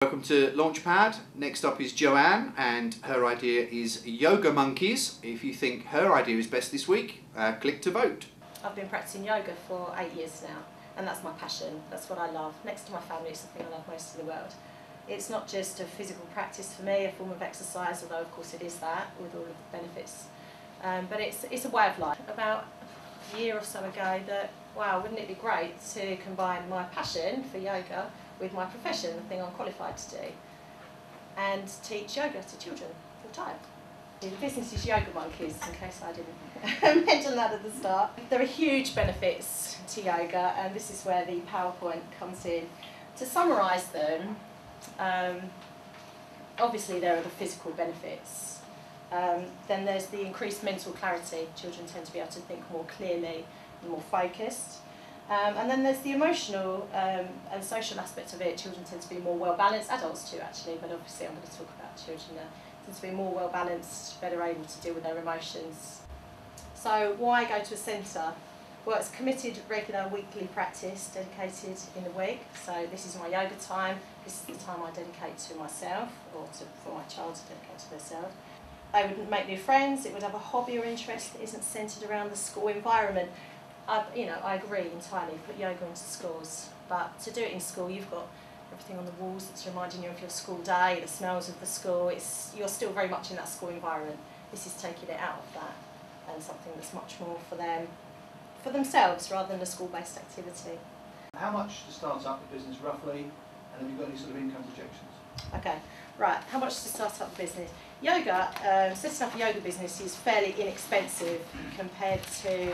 Welcome to Launchpad. Next up is Joanne, and her idea is Yoga Monkeys. If you think her idea is best this week, click to vote. I've been practicing yoga for 8 years now, and that's my passion. That's what I love. Next to my family, it's the thing I love most in the world. It's not just a physical practice for me, a form of exercise, although of course it is that, with all of the benefits. But it's a way of life. About a year or so ago that, wow, wouldn't it be great to combine my passion for yoga with my profession, the thing I'm qualified to do, and teach yoga to children full time. The business is Yoga Monkeys, in case I didn't mention that at the start. There are huge benefits to yoga, and this is where the PowerPoint comes in. To summarise them, obviously there are the physical benefits. Then there's the increased mental clarity. Children tend to be able to think more clearly and more focused. And then there's the emotional and social aspect of it. Children tend to be more well-balanced, adults too actually, but obviously I'm going to talk about children now. Tend to be more well-balanced, better able to deal with their emotions. So why go to a centre? Well, it's committed, regular, weekly practice dedicated in the week. So this is my yoga time. This is the time I dedicate to myself, or for my child to dedicate to themselves. They would make new friends. It would have a hobby or interest that isn't centred around the school environment. I agree entirely, put yoga into schools, but to do it in school you've got everything on the walls that's reminding you of your school day, the smells of the school. You're still very much in that school environment. This is taking it out of that and something that's much more for them, for themselves, rather than a school-based activity. How much to start up the business roughly, and have you got any sort of income projections? Okay, right, how much to start up the business? Yoga, setting up a yoga business is fairly inexpensive compared to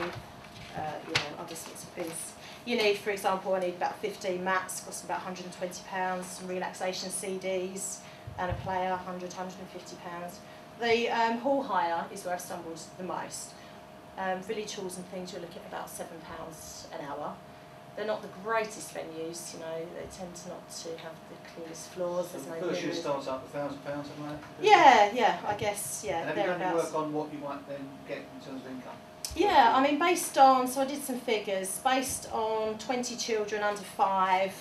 other sorts of things. You need, for example, I need about 15 mats, cost about £120, some relaxation CDs and a player, £100, £150. The hall hire is where I've stumbled the most. Village halls and things, you're looking at about £7 an hour. They're not the greatest venues, they tend to not to have the cleanest floors. So there's the no first year starts up £1,000, something like that? Yeah, I guess, yeah. And have you done any work on what you might then get in terms of income? Yeah, I mean, based on, so I did some figures, based on 20 children under 5,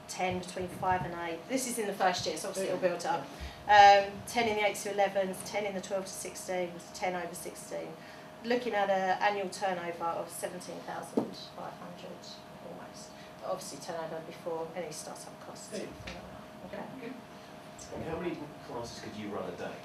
10 between 5 and 8. This is in the first year, so obviously it'll build up. 10 in the 8 to 11s, 10 in the 12 to 16s, 10 over 16. Looking at an annual turnover of 17,500 almost. But obviously turnover before any start-up costs. Yeah. Okay. How many classes could you run a day?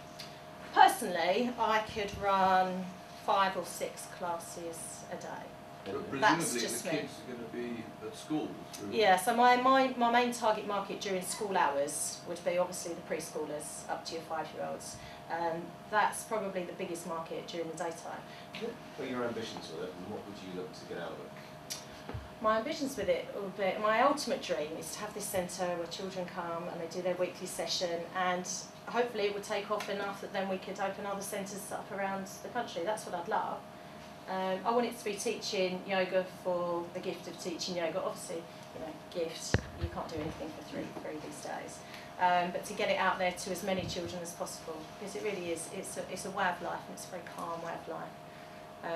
Personally, I could run 5 or 6 classes a day. But That's presumably just the me. kids are going to be at schools? Yeah, so my main target market during school hours would be obviously the preschoolers up to your 5-year-olds. That's probably the biggest market during the daytime. What are your ambitions with it, and what would you look to get out of it? My ambitions with it would be, my ultimate dream is to have this centre where children come and they do their weekly session, and hopefully it would take off enough that then we could open other centres up around the country. That's what I'd love. I want it to be teaching yoga for the gift of teaching yoga. Obviously, gift, you can't do anything for free these days. But to get it out there to as many children as possible, because it really is, it's a way of life, and it's a very calm way of life.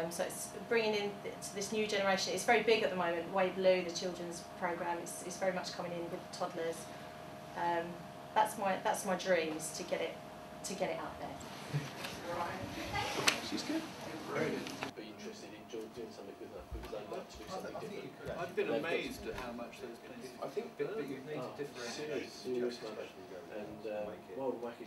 So it's bringing in to this new generation. It's very big at the moment. Way Blue, the children's programme, is very much coming in with toddlers. That's my dream, is to get it out there. She's good. Very good. Be interested in doing something with her, because I'd like to do something different. I've been amazed at how much those places. I think but you need to differentiate. Serious, and Wild Wack is